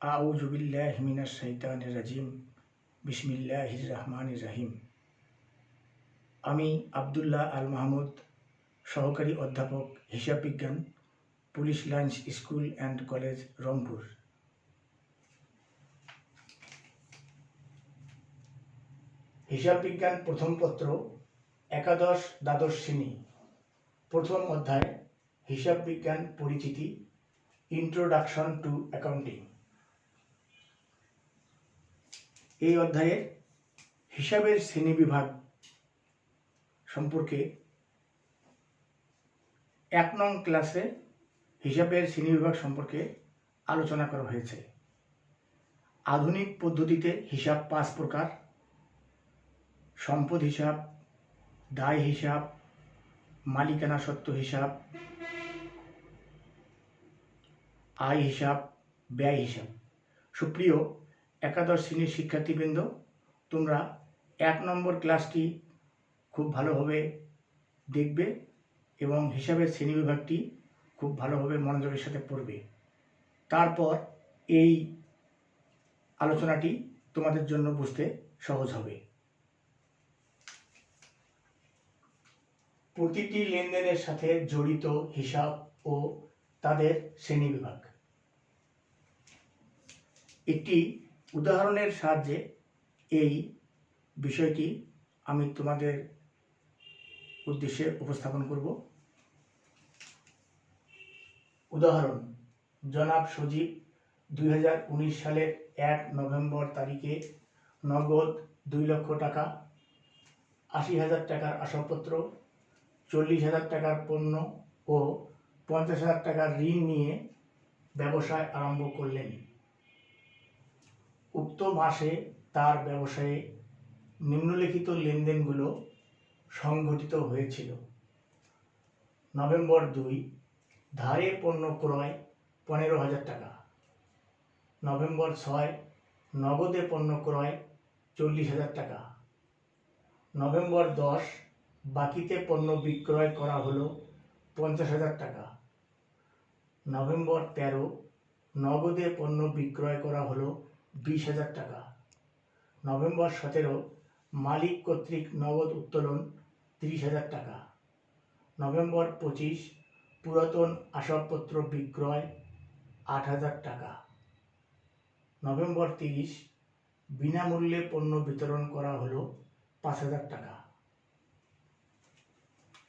আউযু বিল্লাহি মিনাশ শাইতানির রাজিম। বিসমিল্লাহির রহমানির রহিম। আমি আব্দুল্লাহ আল মাহমুদ, সহকারী অধ্যাপক হিসাব বিজ্ঞান, police lines school and college, Rangpur. হিসাব বিজ্ঞান প্রথম পত্র, একাদশ দ্বাদশ শ্রেণী, প্রথম অধ্যায় হিসাব বিজ্ঞান পরিচিতি, ইন্ট্রোডাকশন টু অ্যাকাউন্টিং। এই অধ্যায়ে হিসাবের শ্রেণীবিভাগ সম্পর্কে 1 নং ক্লাসে হিসাবের শ্রেণীবিভাগ সম্পর্কে আলোচনা করা হয়েছে। আধুনিক পদ্ধতিতে হিসাব 5 প্রকার: সম্পদ হিসাব, দায় হিসাব, মালিকানা সত্ত্ব হিসাব, আয় হিসাব, ব্যয় হিসাব। সুপ্রিয় একাদশ শ্রেণীর শিক্ষার্থীবৃন্দ, তোমরা 1 নম্বর ক্লাসটি খুব ভালোভাবে দেখবে এবং হিসাবের শ্রেণীবিভাগটি খুব ভালোভাবে মনোযোগের সাথে পড়বে। তারপর এই আলোচনাটি তোমাদের জন্য বুঝতে সহজ হবে। প্রতিটি লেনদেনের সাথে জড়িত হিসাব ও তাদের শ্রেণীবিভাগ। একটি উদাহরণের সাহায্যে এই বিষয়টি আমি তোমাদের উদ্দেশ্যে উপস্থাপন করব। উদাহরণ: জনাব সজীব 2019 সালের 1 নভেম্বর তারিখে নগদ 2 লক্ষ টাকা, 80,000 টাকার আসবাবপত্র, 40,000 টাকার পণ্য ও 50,000 টাকার ঋণ নিয়ে ব্যবসায় আরম্ভ করলেন। উক্ত মাসে তার ব্যবসায়ে নিম্নলিখিত লেনদেনগুলো সংঘটিত হয়েছিল: নভেম্বর 2, ধারে পণ্য ক্রয় 15,000 টাকা। নভেম্বর 6, নগদে পণ্য ক্রয় 40,000 টাকা। নভেম্বর 10, বাকিতে পণ্য বিক্রয় করা হলো 50,000 টাকা। নভেম্বর 13, নগদে পণ্য বিক্রয় করা হলো 20,000 টাকা। নভেম্বর 17, মালিক কর্তৃক নগদ উত্তোলন 30,000 টাকা। নভেম্বর 25, পুরাতন আসবাবপত্র বিক্রয় 8,000 টাকা। নভেম্বর 30, বিনামূল্যে পণ্য বিতরণ করা হলো 5,000 টাকা।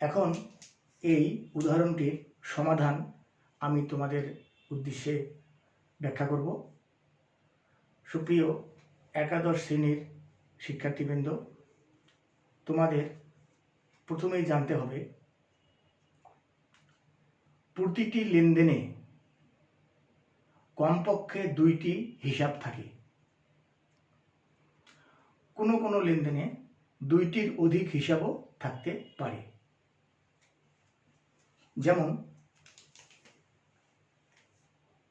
এখন এই উদাহরণটির সমাধান আমি তোমাদের উদ্দেশ্যে ব্যাখ্যা করব। সুপ্রিয় একাদশ শ্রেণীর শিক্ষার্থীবৃন্দ, তোমাদের প্রথমেই জানতে হবে প্রতিটি লেনদেনে কমপক্ষে 2টি হিসাব থাকে। কোনো কোনো লেনদেনে 2টির অধিক হিসাবও থাকতে পারে। যেমন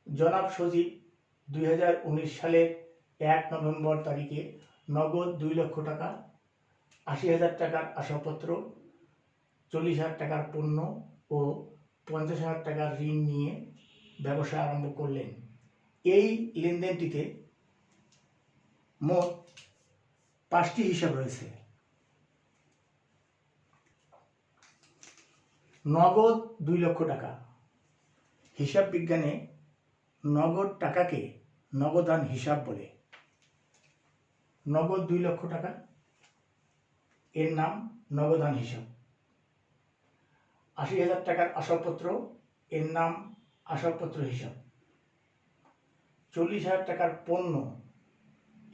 জনাব সজীব 2019 সালের 1 নভেম্বর তারিখে নগদ 2 লক্ষ টাকা, 80,000 টাকার আসবাবপত্র, 40,000 টাকার পণ্য ও 50,000 টাকার ঋণ নিয়ে ব্যবসা আরম্ভ করলেন। এই লেনদেনটিতে মোট 5টি হিসাব রয়েছে। নগদ 2 লক্ষ টাকা। হিসাব বিজ্ঞানে নগদ টাকাকে নগদান হিসাব বলে। নগদ 2 লক্ষ টাকা, এর নাম নগদান হিসাব। 80,000 টাকার আসবাবপত্র, এর নাম আসবাবপত্র হিসাব। 40,000 টাকার পণ্য,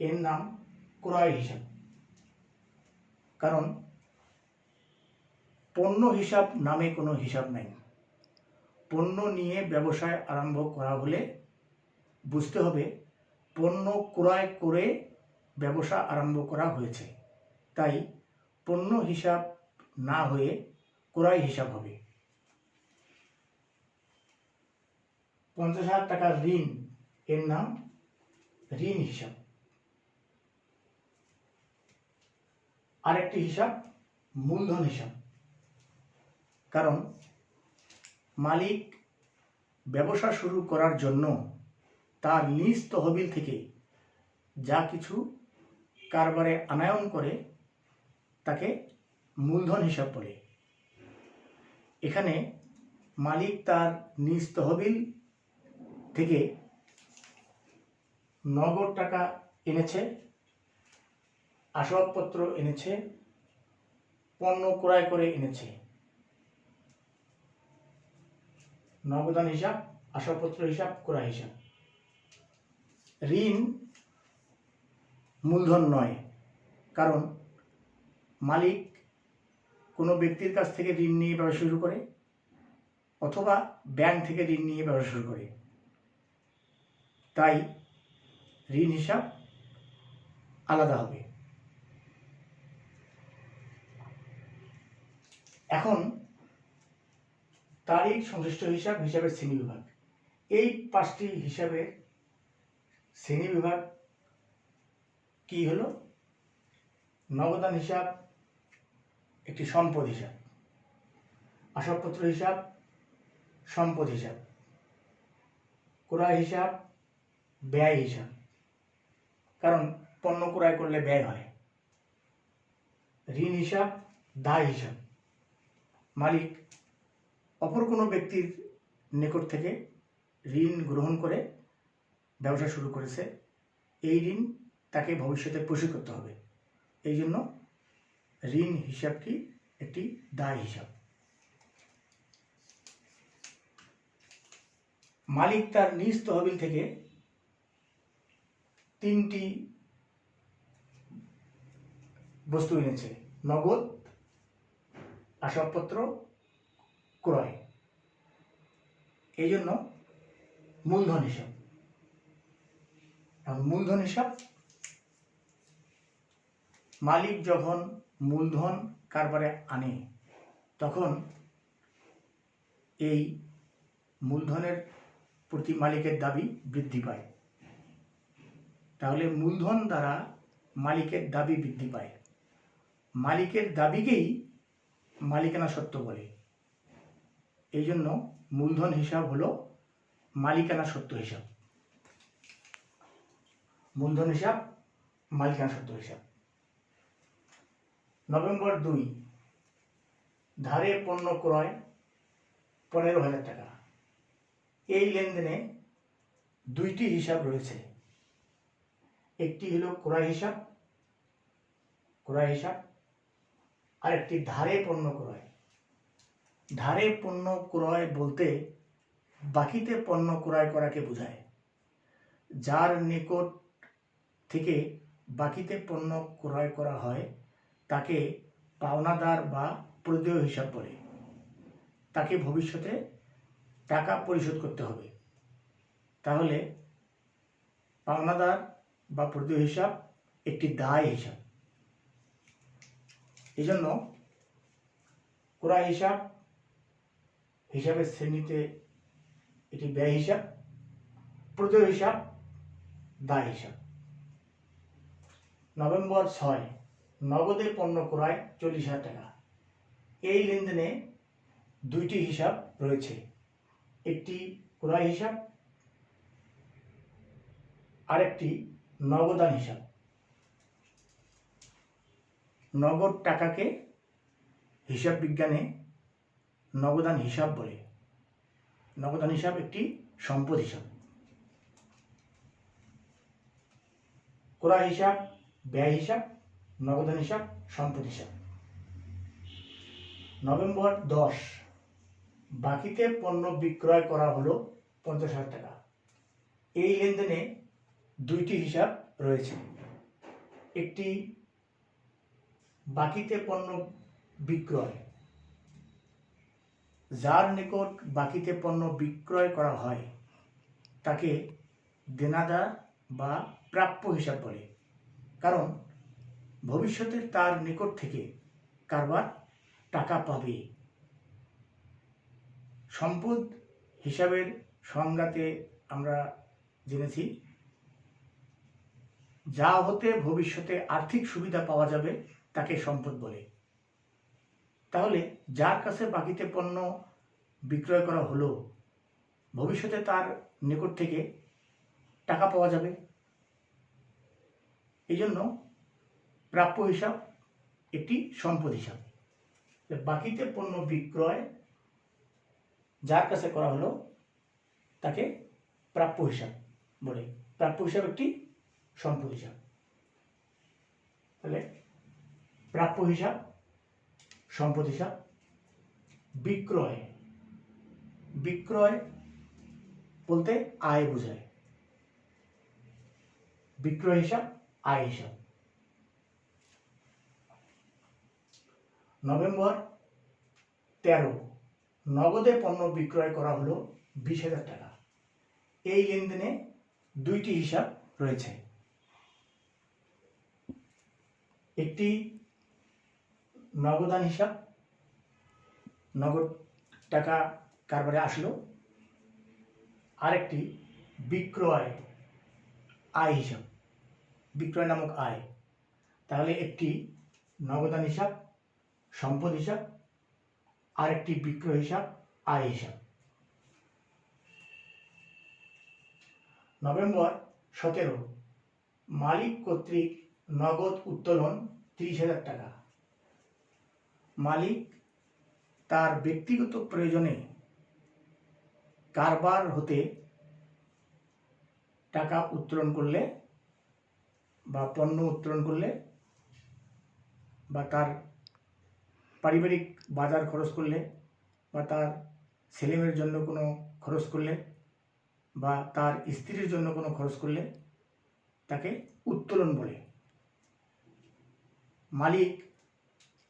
এর নাম ক্রয় হিসাব। কারণ পণ্য হিসাব নামে কোনো হিসাব নাই। পণ্য নিয়ে ব্যবসায় আরম্ভ করা হলে বুঝতে হবে পণ্য ক্রয় করে ব্যবসা আরম্ভ করা হয়েছে, তাই পণ্য হিসাব না হয়ে ক্রয় হিসাব হবে। 50,000 টাকার ঋণ, এর নাম ঋণ হিসাব। আরেকটি হিসাব মূলধন হিসাব। কারণ মালিক ব্যবসা শুরু করার জন্য তার নিজ তহবিল থেকে যা কিছু কারবারে আনায়ন করে তাকে মূলধন হিসাব বলে। এখানে মালিক তার নিজ তহবিল থেকে নগদ টাকা এনেছে, আসবাবপত্র এনেছে, পণ্য ক্রয় করে এনেছে। নগদান হিসাব, আসবাবপত্র হিসাব, ক্রয় হিসাব। ঋণ মূলধন নয়, কারণ মালিক কোনো ব্যক্তির কাছ থেকে ঋণ নিয়ে ব্যবসা শুরু করে অথবা ব্যাংক থেকে ঋণ নিয়ে ব্যবসা শুরু করে, তাই ঋণ হিসাব আলাদা হবে। এখন তারিখ সংশ্লিষ্ট হিসাব, হিসাবের শ্রেণীবিভাগ। এই 5টি হিসাবের শ্রেণীবিভাগ কি হলো? নগদান হিসাব একটি সম্পদ হিসাব, আসবাবপত্র হিসাব সম্পদ হিসাব, ক্রয় হিসাব ব্যয় হিসাব, কারণ পণ্য ক্রয় করলে ব্যয় হয়। ঋণ হিসাব দায় হিসাব, মালিক অপর কোনো ব্যক্তির নিকট থেকে ঋণ গ্রহণ করে ব্যবসা শুরু করেছে, এই ঋণ তাকে ভবিষ্যতে পরিশোধ করতে হবে, এই জন্য ঋণ হিসাবটি একটি দায় হিসাব। মালিক তার নিজ তহবিল থেকে 3টি বস্তু এনেছে, নগদ, আসবাবপত্র, ক্রয়, এই জন্য মূলধন হিসাব। মূলধন হিসাব, মালিক যখন মূলধন কারবারে আনে তখন এই মূলধনের প্রতি মালিকের দাবি বৃদ্ধি পায়, তাহলে মূলধন দ্বারা মালিকের দাবি বৃদ্ধি পায়। মালিকের দাবিকেই মালিকানা সত্ত্ব বলে, এই জন্য মূলধন হিসাব হলো মালিকানা সত্ত্ব হিসাব। মূলধন হিসাব মালিকানা সত্ত্ব হিসাব। নভেম্বর 2, ধারে পণ্য ক্রয় 15,000 টাকা। এই লেনদেনে 2টি হিসাব রয়েছে, একটি হলো ক্রয় হিসাব, আর একটি ধারে পণ্য ক্রয়। ধারে পণ্য ক্রয় বলতে বাকিতে পণ্য ক্রয় করাকে বোঝায়। যার নিকট থেকে বাকিতে পণ্য ক্রয় করা হয় তাকে পাওনাদার বা প্রদেয় হিসাব বলে। তাকে ভবিষ্যতে টাকা পরিশোধ করতে হবে, তাহলে পাওনাদার বা প্রদেয় হিসাব একটি দায় হিসাব। এই জন্য ক্রয় হিসাব হিসাবের শ্রেণীতে এটি ব্যয় হিসাব, প্রদেয় হিসাব দায় হিসাব। নভেম্বর 6, নগদে পণ্য ক্রয় 40,000 টাকা। এই লেনদেনে 2টি হিসাব রয়েছে, একটি ক্রয় হিসাব, আরেকটি নগদান হিসাব। নগদ টাকাকে হিসাব বিজ্ঞানে নগদান হিসাব বলে। নগদান হিসাব একটি সম্পদ হিসাব। ক্রয় হিসাব ব্যয় হিসাব, নগদান হিসাব সম্পদ হিসাব। নভেম্বর 10, বাকিতে পণ্য বিক্রয় করা হলো 50,000 টাকা। এই লেনদেনে 2টি হিসাব রয়েছে, একটি বাকিতে পণ্য বিক্রয়। যার নিকট বাকিতে পণ্য বিক্রয় করা হয় তাকে দেনাদার বা প্রাপ্য হিসাব বলে, কারণ ভবিষ্যতে তার নিকট থেকে কারবার টাকা পাবে। সম্পদ হিসাবের সংজ্ঞাতে আমরা জেনেছি যা হতে ভবিষ্যতে আর্থিক সুবিধা পাওয়া যাবে তাকে সম্পদ বলে। তাহলে যার কাছে বাকিতে পণ্য বিক্রয় করা হলো ভবিষ্যতে তার নিকট থেকে টাকা পাওয়া যাবে। এই জন্য প্রাপ্য হিসাব একটি সম্পদ হিসাব। বাকিতে পণ্য বিক্রয় যার কাছে করা হলো তাকে প্রাপ্য হিসাব বলে। প্রাপ্য হিসাব একটি সম্পদ হিসাব। তাহলে প্রাপ্য হিসাব, সম্পদ হিসাব। বিক্রয়, বিক্রয় বলতে আয় বোঝায়। বিক্রয় হিসাব, আয় হিসাব। নভেম্বর 13, নগদে পণ্য বিক্রয় করা হলো 20,000 টাকা। এই লেনদেনে দুইটি হিসাব রয়েছে। একটি নগদান হিসাব, নগদ টাকা কারবারে আসলো। আরেকটি বিক্রয় আয় হিসাব, বিক্রয় নামক আয়। তাহলে একটি নগদান হিসাব, সম্পদ হিসাব, আর একটি বিক্রয় হিসাব, আয় হিসাব। নভেম্বর 17, মালিক কর্তৃক নগদ উত্তোলন 30,000 টাকা। মালিক তার ব্যক্তিগত প্রয়োজনে কারবার হতে টাকা উত্তোলন করলে বা পণ্য উত্তোলন করলে বা তার পারিবারিক বাজার খরচ করলে বা তার ছেলেমেয়ের জন্য কোনো খরচ করলে বা তার স্ত্রীর জন্য কোনো খরচ করলে তাকে উত্তোলন বলে। মালিক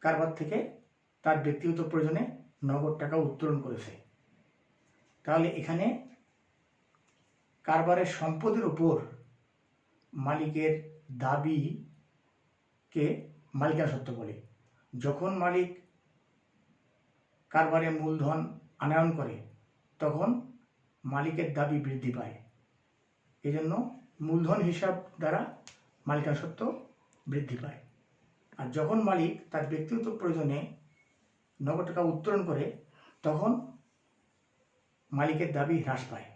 কারবার থেকে তার ব্যক্তিগত প্রয়োজনে নগদ টাকা উত্তোলন করেছে। তাহলে এখানে কারবারের সম্পদের উপর মালিকের দাবিকে মালিকানা সত্ত্ব বলে। যখন মালিক কারবারে মূলধন আনয়ন করে তখন মালিকের দাবি বৃদ্ধি পায়। এজন্য মূলধন হিসাব দ্বারা মালিকানা সত্ত্ব বৃদ্ধি পায়। আর যখন মালিক তার ব্যক্তিগত প্রয়োজনে নগদ টাকা উত্তোলন করে তখন মালিকের দাবি হ্রাস পায়,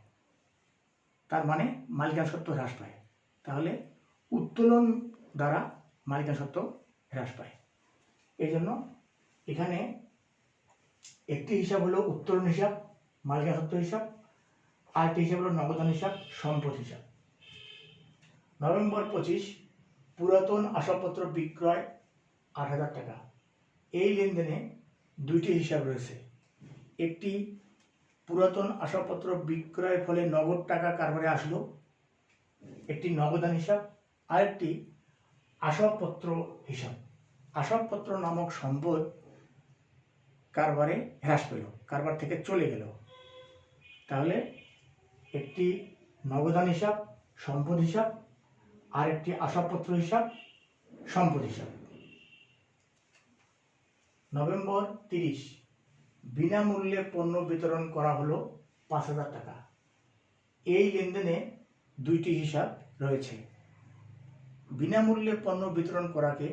তার মানে মালিকানা সত্ত্ব হ্রাস পায়। তাহলে উত্তোলন দ্বারা মালিকানা সত্ত্ব হ্রাস পায়। এই জন্য এখানে একটি হিসাব হলো উত্তোলন হিসাব, মালিকানা সত্ত্ব হিসাব, আর একটি হিসাব হলো নগদান হিসাব, সম্পদ হিসাব। নভেম্বর 25, পুরাতন আসবাবপত্র বিক্রয় 8,000 টাকা। এই লেনদেনে দুইটি হিসাব রয়েছে। একটি পুরাতন আসবাবপত্র বিক্রয়ের ফলে নগদ টাকা কারবারে আসলো, একটি নগদান হিসাব। আরেকটি আসবাবপত্র হিসাব। আসবাবপত্র নামক সম্পদ কারবারে হ্রাস পেল, কারবার থেকে চলে গেল। তাহলে একটি নগদান হিসাব, সম্পদ হিসাব, আর একটি আসবাবপত্র হিসাব, সম্পদ হিসাব। নভেম্বর 30, বিনামূল্যে পণ্য বিতরণ করা হলো 5,000 টাকা। এই লেনদেনে দুইটি হিসাব রয়েছে। বিনামূল্যে পণ্য বিতরণ করাকে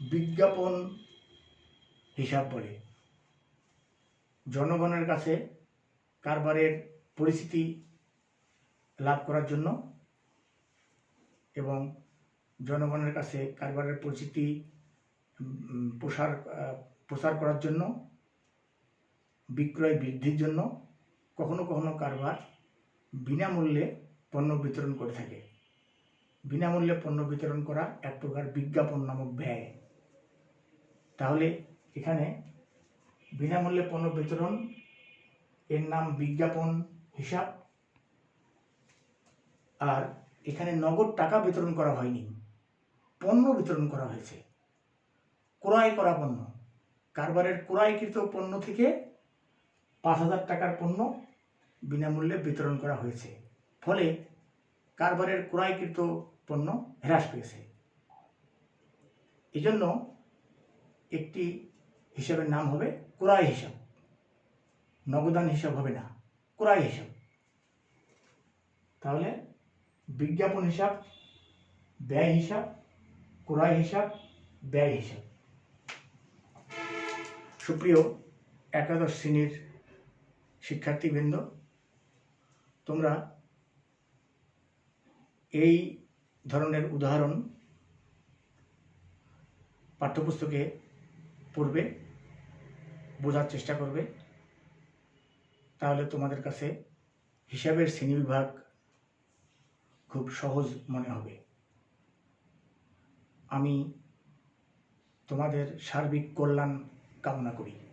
বিজ্ঞাপন হিসাব বলে। জনগণের কাছে কারবারের পরিচিতি লাভ করার জন্য এবং জনগণের কাছে কারবারের পরিচিতি প্রসার করার জন্য, বিক্রয় বৃদ্ধির জন্য কখনো কখনো কারবার বিনামূল্যে পণ্য বিতরণ করে থাকে। বিনামূল্যে পণ্য বিতরণ করা এক প্রকার বিজ্ঞাপন নামক ব্যয়। তাহলে এখানে বিনামূল্যে পণ্য বিতরণ এর নাম বিজ্ঞাপন হিসাব। আর এখানে নগদ টাকা বিতরণ করা হয়নি, পণ্য বিতরণ করা হয়েছে। ক্রয় করা পণ্য, কারবারের ক্রয়কৃত পণ্য থেকে 5,000 টাকার পণ্য বিনামূল্যে বিতরণ করা হয়েছে। ফলে কারবারের ক্রয়কৃত পণ্য হ্রাস পেয়েছে। এজন্য একটি হিসাবের নাম হবে ক্রয় হিসাব, নগদান হিসাব হবে না, ক্রয় হিসাব। তাহলে বিজ্ঞাপন হিসাব, ব্যয় হিসাব, ক্রয় হিসাব, ব্যয় হিসাব। সুপ্রিয় একাদশ শ্রেণীর শিক্ষার্থীবৃন্দ, তোমরা এই ধরনের উদাহরণ পাঠ্যপুস্তকে পড়বে, বোঝার চেষ্টা করবে, তাহলে তোমাদের কাছে হিসাবের শ্রেণীবিভাগ খুব সহজ মনে হবে। আমি তোমাদের সার্বিক কল্যাণ কামনা করি।